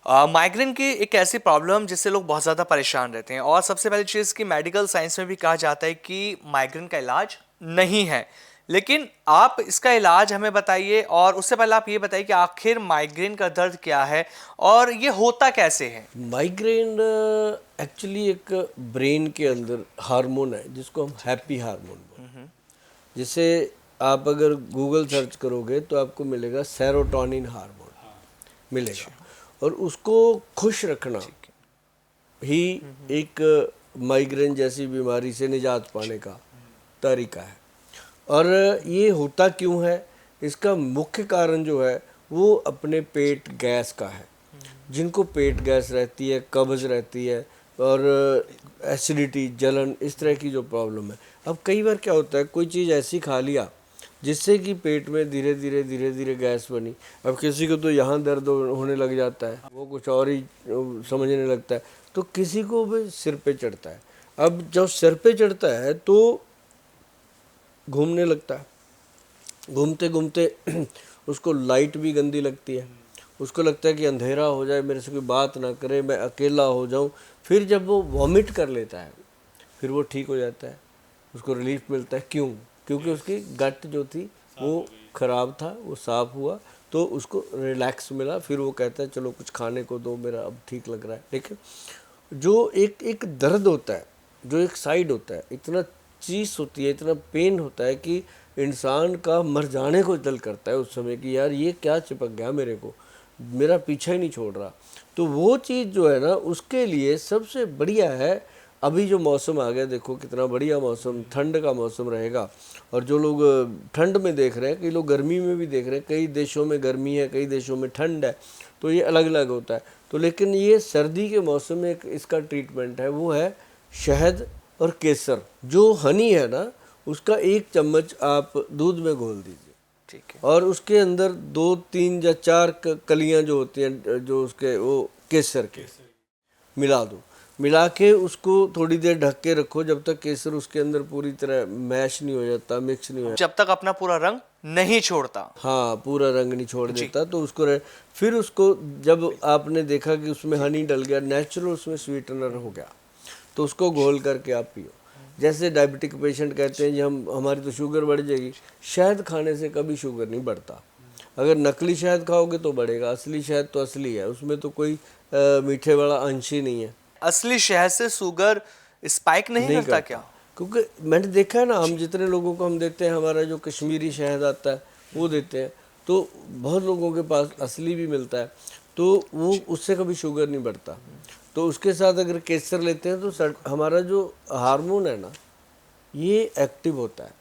Migraine की एक ऐसी प्रॉब्लम जिससे लोग बहुत ज़्यादा परेशान रहते हैं और सबसे पहली चीज़ कि मेडिकल साइंस में भी कहा जाता है कि माइग्रेन का इलाज नहीं है। लेकिन आप इसका इलाज हमें बताइए और उससे पहले आप ये बताइए कि आखिर माइग्रेन का दर्द क्या है और ये होता कैसे है। माइग्रेन एक्चुअली एक ब्रेन के अंदर हार्मोन है जिसको हम हैप्पी हार्मोन बोलते हैं। जिसे आप अगर गूगल सर्च करोगे तो आपको मिलेगा सेरोटोनिन हार्मोन मिलेगा, और उसको खुश रखना ही एक माइग्रेन जैसी बीमारी से निजात पाने का तरीका है। और ये होता क्यों है, इसका मुख्य कारण जो है वो अपने पेट गैस का है। जिनको पेट गैस रहती है, कब्ज रहती है और एसिडिटी, जलन, इस तरह की जो प्रॉब्लम है। अब कई बार क्या होता है, कोई चीज़ ऐसी खा लिया जिससे कि पेट में धीरे धीरे गैस बनी। अब किसी को तो यहाँ दर्द होने लग जाता है, वो कुछ और ही समझने लगता है, तो किसी को भी सिर पे चढ़ता है। अब जब सिर पे चढ़ता है तो घूमने लगता है, घूमते घूमते उसको लाइट भी गंदी लगती है, उसको लगता है कि अंधेरा हो जाए, मेरे से कोई बात ना करे, मैं अकेला हो जाऊं। फिर जब वो वॉमिट कर लेता है फिर वो ठीक हो जाता है, उसको रिलीफ मिलता है। क्यों? क्योंकि उसकी गट जो थी वो खराब था, वो साफ हुआ तो उसको रिलैक्स मिला। फिर वो कहता है चलो कुछ खाने को दो, मेरा अब ठीक लग रहा है। देखिए, जो एक एक दर्द होता है, जो एक साइड होता है, इतना चीज़ होती है, इतना पेन होता है कि इंसान का मर जाने को दिल करता है उस समय कि यार ये क्या चिपक गया मेरे को, मेरा पीछा ही नहीं छोड़ रहा। तो वो चीज़ जो है ना, उसके लिए सबसे बढ़िया है, अभी जो मौसम आ गया, देखो कितना बढ़िया मौसम, ठंड का मौसम रहेगा। और जो लोग ठंड में देख रहे हैं, कई लोग गर्मी में भी देख रहे हैं, कई देशों में गर्मी है, कई देशों में ठंड है, तो ये अलग अलग होता है। तो लेकिन ये सर्दी के मौसम में एक इसका ट्रीटमेंट है, वो है शहद और केसर। जो हनी है ना, उसका 1 चम्मच आप दूध में घोल दीजिए, ठीक है। और उसके अंदर 2 3 या 4 कलियां जो होती हैं, जो उसके वो केसर के मिला दो। मिला के उसको थोड़ी देर ढक के रखो, जब तक केसर उसके अंदर पूरी तरह मैश नहीं हो जाता, मिक्स नहीं हो जाता, जब तक अपना पूरा रंग नहीं छोड़ता। हाँ पूरा रंग नहीं छोड़ जी। देता, तो उसको फिर उसको जब आपने देखा कि उसमें हनी डल गया, नेचुरल उसमें स्वीटनर हो गया, तो उसको घोल करके आप पियो। जैसे डायबिटिक पेशेंट कहते हैं जी हम हमारी तो शुगर बढ़ जाएगी, शहद खाने से कभी शुगर नहीं बढ़ता। अगर नकली शहद खाओगे तो बढ़ेगा, असली शहद तो असली है, उसमें तो कोई मीठे वाला अंश ही नहीं है। असली शहद से शुगर स्पाइक नहीं नहीं करता करता, क्या? क्योंकि मैंने देखा है ना, हम जितने लोगों को हम देते हैं, हमारा जो कश्मीरी शहद आता है वो देते हैं, तो बहुत लोगों के पास असली भी मिलता है, तो वो उससे कभी शुगर नहीं बढ़ता। तो उसके साथ अगर केसर लेते हैं तो हमारा जो हार्मोन है ना, ये एक्टिव होता है,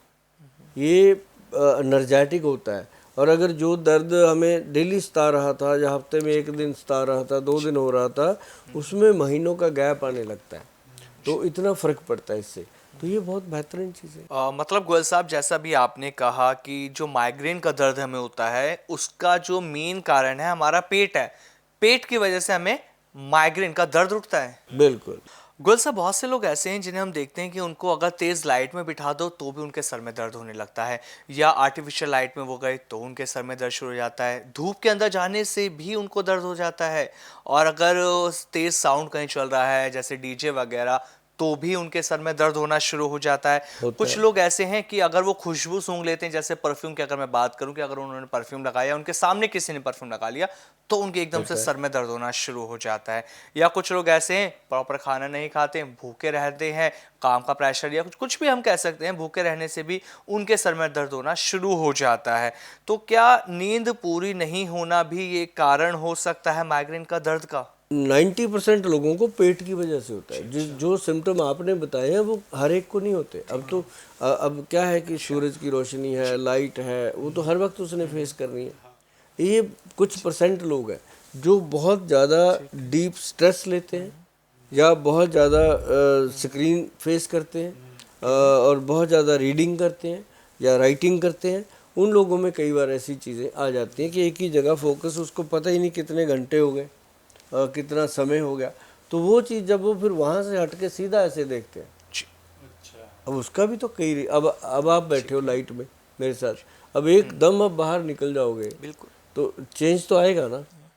ये एनर्जेटिक होता है। और अगर जो दर्द हमें डेली सता रहा था, या हफ्ते में 1 दिन सता रहा था, 2 दिन हो रहा था, उसमें महीनों का गैप आने लगता है, तो इतना फर्क पड़ता है इससे। तो ये बहुत बेहतरीन चीज़ है। मतलब गोयल साहब, जैसा भी आपने कहा कि जो माइग्रेन का दर्द हमें होता है उसका जो मेन कारण है हमारा पेट है। पेट की वजह से हमें माइग्रेन का दर्द उठता है। बिल्कुल। गोयल साहब, बहुत से लोग ऐसे हैं जिन्हें हम देखते हैं कि उनको अगर तेज लाइट में बिठा दो तो भी उनके सर में दर्द होने लगता है, या आर्टिफिशियल लाइट में वो गए तो उनके सर में दर्द शुरू हो जाता है, धूप के अंदर जाने से भी उनको दर्द हो जाता है, और अगर तेज साउंड कहीं चल रहा है जैसे डीजे वगैरह तो भी उनके सर में दर्द होना शुरू हो जाता है। होता कुछ है। लोग ऐसे हैं कि अगर वो खुशबू सूंघ लेते हैं, जैसे परफ्यूम की अगर मैं बात करूं कि अगर उन्होंने परफ्यूम लगाया, उनके सामने किसी ने परफ्यूम लगा लिया, तो उनके एकदम से होता है। सर में दर्द होना शुरू हो जाता है। या कुछ लोग ऐसे हैं प्रॉपर खाना नहीं खाते, भूखे रहते हैं, काम का प्रेशर या कुछ भी हम कह सकते हैं, भूखे रहने से भी उनके सर में दर्द होना शुरू हो जाता है। तो क्या नींद पूरी नहीं होना भी ये कारण हो सकता है माइग्रेन का दर्द का? 90% लोगों को पेट की वजह से होता है। जो सिम्टम आपने बताए हैं वो हर एक को नहीं होते। अब तो अब क्या है कि सूरज की रोशनी है, लाइट है, वो तो हर वक्त उसने फेस करनी है। ये कुछ परसेंट लोग हैं जो बहुत ज़्यादा डीप स्ट्रेस लेते हैं, या बहुत ज़्यादा स्क्रीन फेस करते हैं, और बहुत ज़्यादा रीडिंग करते हैं या राइटिंग करते हैं। उन लोगों में कई बार ऐसी चीज़ें आ जाती हैं कि एक ही जगह फोकस, उसको पता ही नहीं कितने घंटे हो गए, कितना समय हो गया। तो वो चीज़ जब वो फिर वहाँ से हट के सीधा ऐसे देखते हैं, अब उसका भी तो कई, अब आप बैठे हो लाइट में मेरे साथ, अब एकदम अब बाहर निकल जाओगे बिल्कुल। तो चेंज तो आएगा ना।